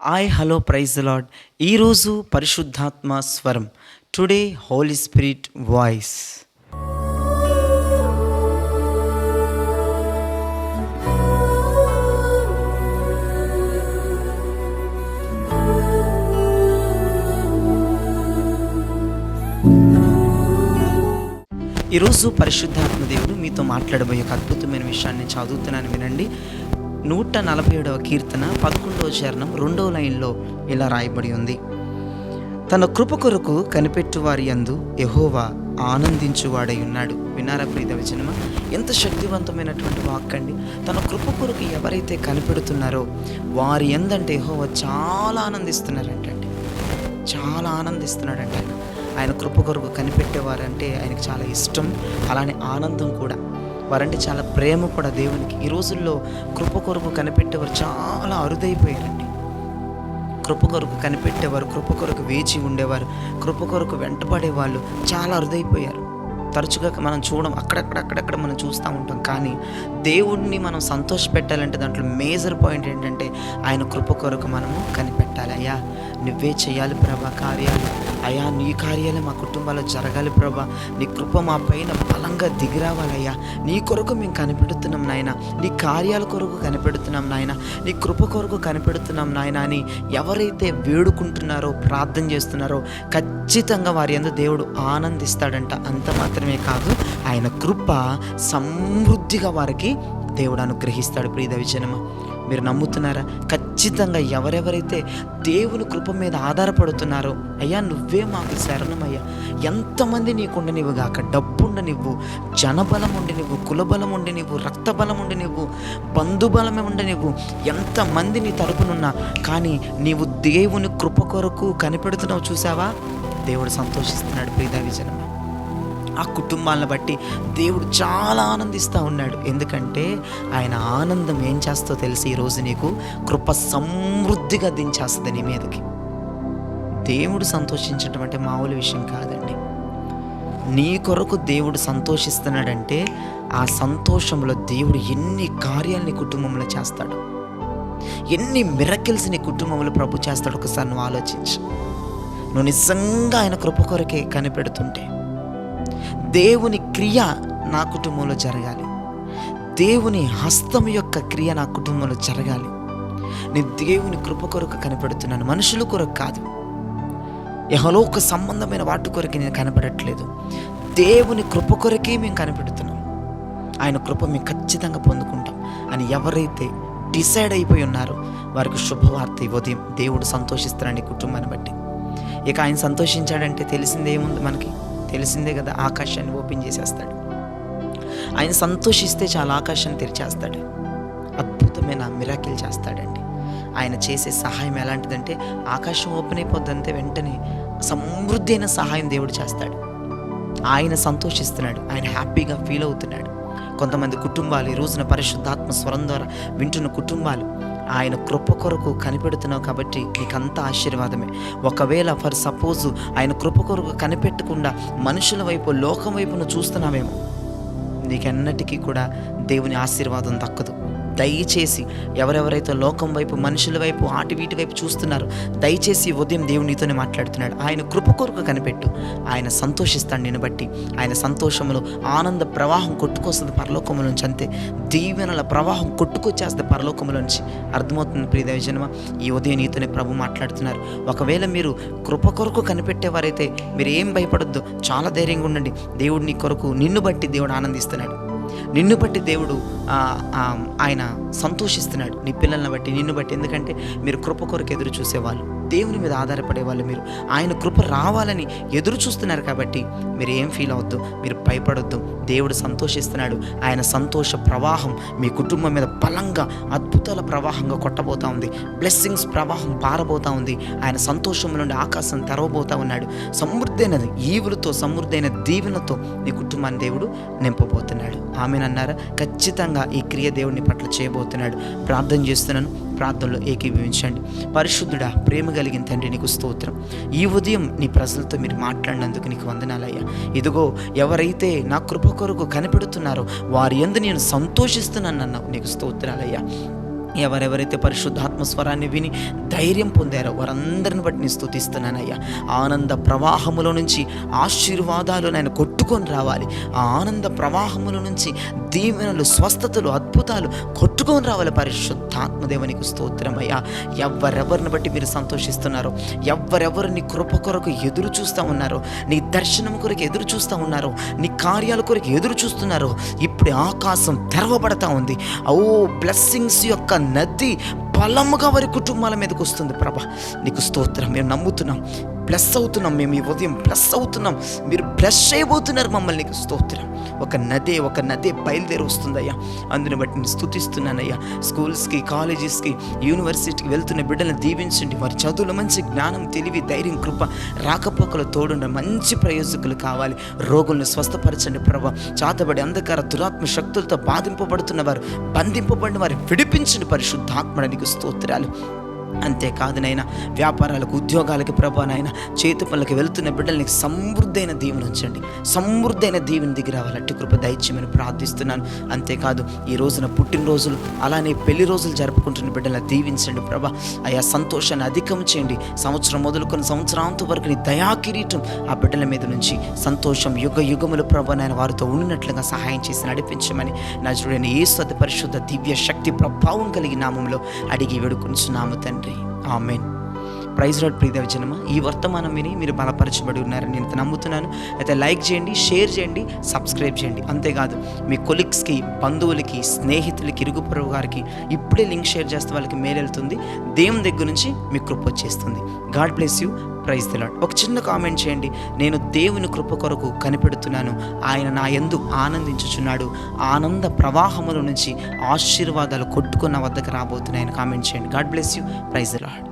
Hello praise the lord. ఈరోజు పరిశుద్ధాత్మ స్వరం. Today Holy Spirit voice. ఈరోజు పరిశుద్ధాత్మ దేవుడు మీతో మాట్లాడబోయే ఒక అద్భుతమైన విషయాన్ని చదువుతున్నాను, వినండి. 147వ కీర్తన 11వ చరణం 2వ లైన్లో ఇలా రాయబడి ఉంది: తన కృప కొరకు కనిపెట్టువారి యందు యెహోవా ఆనందించువాడై ఉన్నాడు. వినారా ప్రియ వచనమా? ఎంత శక్తివంతమైనటువంటి వాక్ అండి. తన కృప కొరకు ఎవరైతే కనిపెడుతున్నారో వారి యందంటే యెహోవా చాలా ఆనందిస్తున్నారంటండి. చాలా ఆనందిస్తున్నాడంట. ఆయన కృప కొరకు కనిపెట్టేవారంటే ఆయనకు చాలా ఇష్టం, అలానే ఆనందం కూడా. వారంటే చాలా ప్రేమ కూడా దేవునికి. ఈ రోజుల్లో కృప కొరకు కనిపెట్టేవారు చాలా అరుదైపోయారండి. కృప కొరకు కనిపెట్టేవారు, కృప కొరకు వేచి ఉండేవారు, కృప కొరకు వెంటపడేవాళ్ళు చాలా అరుదైపోయారు. తరచుగా మనం అక్కడక్కడ మనం చూస్తూ ఉంటాం. కానీ దేవుడిని మనం సంతోష పెట్టాలంటే దాంట్లో మేజర్ పాయింట్ ఏంటంటే ఆయన కృప కొరకు మనము కనిపెట్టాలి. అయ్యా నువ్వే చేయాలి ప్రభా కార్యాలు, అయ్యా నీ కార్యాలే మా కుటుంబాల్లో జరగాలి ప్రభా, నీ కృప మా పైన బలంగా దిగిరావాలయ్యా, నీ కొరకు మేము కనిపెడుతున్నాం నాయన, నీ కార్యాల కొరకు కనిపెడుతున్నాం నాయన, నీ కృప కొరకు కనిపెడుతున్నాం నాయన అని ఎవరైతే వేడుకుంటున్నారో, ప్రార్థన చేస్తున్నారో ఖచ్చితంగా వారి యందు దేవుడు ఆనందిస్తాడంట. అంత మాత్రమే కాదు, ఆయన కృప సమృద్ధిగా వారికి దేవుడు అనుగ్రహిస్తాడు. ప్రియ దైవజనమా, మీరు నమ్ముతున్నారా? ఖచ్చితంగా ఎవరెవరైతే దేవుని కృప మీద ఆధారపడుతున్నారో, అయ్యా నువ్వే మాకు శరణమయ్యా, ఎంతమంది నీకుండనివ్వు గాక, డబ్బుండనివ్వు, జనబలం ఉండనివ్వు, కులబలం ఉండనివ్వు, రక్తబలం ఉండనివ్వు, బంధుబలమే ఉండనివ్వు, ఎంతమంది నీ తరపునున్నా కానీ నీవు దేవుని కృప కొరకు కనిపెడుతున్నావు చూసావా, దేవుడు సంతోషిస్తున్నాడు. ప్రియ దైవజనమా, ఆ కుటుంబాలను బట్టి దేవుడు చాలా ఆనందిస్తూ ఉన్నాడు. ఎందుకంటే ఆయన ఆనందం ఏం చేస్తో తెలిసి ఈరోజు నీకు కృప సమృద్ధిగా దించేస్తుంది నీ మీదకి. దేవుడు సంతోషించడం అంటే మామూలు విషయం కాదండి. నీ కొరకు దేవుడు సంతోషిస్తున్నాడంటే ఆ సంతోషంలో దేవుడు ఎన్ని కార్యాలు నీ కుటుంబంలో చేస్తాడు, ఎన్ని మిరకిల్స్ నీ కుటుంబంలో ప్రభు చేస్తాడు. ఒకసారి నువ్వు ఆలోచించు. నువ్వు నిజంగా ఆయన కృప కొరకే కనిపెడుతుంటే దేవుని క్రియ నా కుటుంబంలో జరగాలి, దేవుని హస్తం యొక్క క్రియ నా కుటుంబంలో జరగాలి. నేను దేవుని కృప కొరకు కనిపెడుతున్నాను, మనుషుల కొరకు కాదు, యెహోలోక సంబంధమైన వాటి కొరకు నేను కనిపెట్టట్లేదు, దేవుని కృప కొరకే మేము కనిపెడుతున్నాం. ఆయన కృప మేము ఖచ్చితంగా పొందుకుంటాం అని ఎవరైతే డిసైడ్ అయిపోయి ఉన్నారో వారికి శుభవార్త ఈ ఉదయం. దేవుడు సంతోషిస్తారని కుటుంబాన్ని బట్టి. ఇక ఆయన సంతోషించాడంటే తెలిసిందేముంది మనకి? తెలిసిందే కదా, ఆకాశాన్ని ఓపెన్ చేసేస్తాడు. ఆయన సంతోషిస్తే చాలా ఆకాశాన్ని తెరిచేస్తాడు, అద్భుతమైన మిరాకిల్ చేస్తాడండి. ఆయన చేసే సహాయం ఎలాంటిదంటే ఆకాశం ఓపెన్ అయిపోద్దంతే వెంటనే సమృద్ధి అయిన సహాయం దేవుడు చేస్తాడు. ఆయన సంతోషిస్తున్నాడు, ఆయన హ్యాపీగా ఫీల్ అవుతున్నాడు. కొంతమంది కుటుంబాలు ఈ రోజున పరిశుద్ధాత్మ స్వరం ద్వారా వింటున్న కుటుంబాలు ఆయన కృప కొరకు కనిపెడుతున్నావు కాబట్టి నీకంతా ఆశీర్వాదమే. ఒకవేళ ఫర్ సపోజ్ ఆయన కృప కొరకు కనిపెట్టకుండా మనుషుల వైపు, లోకం వైపు నువ్వు చూస్తున్నావేమో, నీకెన్నటికీ కూడా దేవుని ఆశీర్వాదం దక్కదు. దయచేసి ఎవరెవరైతే లోకం వైపు, మనుషుల వైపు, వీటి వైపు చూస్తున్నారు, దయచేసి ఉదయం దేవుడు నీతోనే మాట్లాడుతున్నాడు. ఆయన కృప కొరకు కనిపెట్టు, ఆయన సంతోషిస్తాడు నిన్ను బట్టి. ఆయన సంతోషంలో ఆనంద ప్రవాహం కొట్టుకొస్తుంది పరలోకముల నుంచి, అంతే దీవెనల ప్రవాహం కొట్టుకొచ్చేస్తుంది పరలోకముల నుంచి. అర్థమవుతుంది ప్రియ దైవజనమా? ఈ ఉదయం నీతోనే ప్రభు మాట్లాడుతున్నారు. ఒకవేళ మీరు కృప కొరకు కనిపెట్టేవారైతే మీరు ఏం భయపడొద్దు, చాలా ధైర్యంగా ఉండండి. దేవుడు నీ కొరకు, నిన్ను బట్టి దేవుడు ఆనందిస్తున్నాడు, నిన్ను బట్టి దేవుడు ఆయన సంతోషిస్తున్నాడు, నీ పిల్లల్ని బట్టి, నిన్ను బట్టి. ఎందుకంటే మీరు కృప కొరకు ఎదురు చూసేవాళ్ళు, దేవుని మీద ఆధారపడే వాళ్ళు, మీరు ఆయన కృప రావాలని ఎదురు చూస్తున్నారు కాబట్టి మీరు ఏం ఫీల్ అవద్దు, మీరు భయపడొద్దు. దేవుడు సంతోషిస్తున్నాడు. ఆయన సంతోష ప్రవాహం మీ కుటుంబం మీద బలంగా అద్భుతాల ప్రవాహంగా కొట్టబోతూ ఉంది. బ్లెస్సింగ్స్ ప్రవాహం పారబోతూ ఉంది. ఆయన సంతోషం నుండి ఆకాశం తెరవబోతూ ఉన్నాడు. సమృద్ధైన ఈవులతో, సమృద్ధైన దీవెనతో నీ కుటుంబాన్ని దేవుడు నింపబోతున్నాడు. ఆమెనన్నారా? ఖచ్చితంగా ఈ క్రియ దేవుడిని పట్ల చేయబోతున్నాడు. ప్రార్థన చేస్తున్నాను, ప్రార్థనలో ఏకీభవించండి. పరిశుద్ధుడా, ప్రేమ కలిగిన తండ్రి, నీకు స్తోత్రం. ఈ ఉదయం నీ ప్రజలతో మీరు మాట్లాడినందుకు నీకు వందనాలయ్యా. ఇదిగో ఎవరైతే నా కృప కొరకు కనిపెడుతున్నారో వారి యందు నేను సంతోషిస్తున్నానన్నావు, నీకు స్తోత్రాలయ్యా. ఎవరెవరైతే పరిశుద్ధాత్మ స్వరాన్ని విని ధైర్యం పొందారో వారందరిని బట్టి నేను స్తుతిస్తున్నానయ్యా. ఆనంద ప్రవాహములో నుంచి ఆశీర్వాదాలు నేను కొట్టుకొని రావాలి. ఆ ఆనంద ప్రవాహముల నుంచి దీవెనలు, స్వస్థతలు, అద్భుతాలు కొట్టుకొని రావాలి. పరిశుద్ధాత్మ దేవునికి స్తోత్రమయ్యా. ఎవరెవరిని బట్టి మీరు సంతోషిస్తున్నారో, ఎవరెవరు నీ కృప కొరకు ఎదురు చూస్తూ ఉన్నారో, నీ దర్శనం కొరకు ఎదురు చూస్తూ ఉన్నారో, నీ కార్యాల కొరకు ఎదురు చూస్తున్నారో, ఇప్పుడు ఆకాశం తెరవబడతా ఉంది. ఓ బ్లెస్సింగ్స్ యొక్క నది బలముగా వారి కుటుంబాల మీదకి వస్తుంది. ప్రభా నీకు స్తోత్రం. మేము నమ్ముతున్నాం, బ్లెస్ అవుతున్నాం. మేము ఈ ఉదయం బ్లెస్ అవుతున్నాం. మీరు బ్లెస్ చేయబోతున్నారు మమ్మల్ని. నీకు స్తోత్రం. ఒక నదే బయలుదేరి వస్తుందయ్యా. అందుని బట్టి నేను స్తుతిస్తున్నానయ్యా. స్కూల్స్కి, కాలేజెస్కి, యూనివర్సిటీకి వెళ్తున్న బిడ్డలను దీవించండి. వారి చదువులో మంచి జ్ఞానం, తెలివి, ధైర్యం, కృప, రాకపోకలు తోడుండ మంచి ప్రయోజకులు కావాలి. రోగులను స్వస్థపరచండి ప్రభా. చాతబడి అంధకార దురాత్మ శక్తులతో బాధింపబడుతున్న వారు, బంధింపబడిన వారు విడిపించండి. పరిశుద్ధాత్మ నీకు స్తోత్రాలు. అంతేకాదు నైనా వ్యాపారాలకు, ఉద్యోగాలకి ప్రభా నాయన, చేతి పనులకి వెళ్తున్న బిడ్డలకి సమృద్ధైన దీవెన ఉంచండి. సమృద్ధైన దీవెన దిగి రావాలి. అట్టి కృప దయచేయమని ప్రార్థిస్తున్నాను. అంతేకాదు ఈ రోజున పుట్టినరోజులు, అలానే పెళ్లి రోజులు జరుపుకుంటున్న బిడ్డలను దీవించండి ప్రభా. అయా సంతోషాన్ని అధికం చేయండి. సంవత్సరం మొదలుకొని సంవత్సరాంతం వరకు నీ దయా కిరీటం ఆ బిడ్డల మీద నుంచి సంతోషం యుగ యుగములు ప్రభా నాయన వారితో ఉన్నట్లుగా సహాయం చేసి నడిపించమని నజరుడైన యేసు అతి పరిశుద్ధ దివ్య శక్తి ప్రభావం కలిగి నామంలో అడిగి వేడుకొనుచున్నాము తండ్రి. ఆమేన్. Praise lord. ప్రియదేవ జనమా, ఈ వర్తమానం విని మీరు బలపరచబడి ఉన్నారని నేను నమ్ముతున్నాను. అయితే లైక్ చేయండి, షేర్ చేయండి, సబ్స్క్రైబ్ చేయండి. అంతేకాదు మీ కొలీగ్స్కి, బంధువులకి, స్నేహితులకి, ఇరుగు పొరుగు గారికి ఇప్పుడే లింక్ షేర్ చేస్తే వాళ్ళకి మేలు వెళ్తుంది. దేవుని దగ్గర నుంచి మీ కృప వచ్చేస్తుంది. God bless you. Praise the Lord. ఒక చిన్న కామెంట్ చేయండి. నేను దేవుని కృప కొరకు కనిపెడుతున్నాను, ఆయన నా యందు ఆనందించుచున్నాడు, ఆనంద ప్రవాహముల నుంచి ఆశీర్వాదాలు కొట్టుకున్న వద్దకు రాబోతున్నాయని కామెంట్ చేయండి. God bless you. Praise the lord.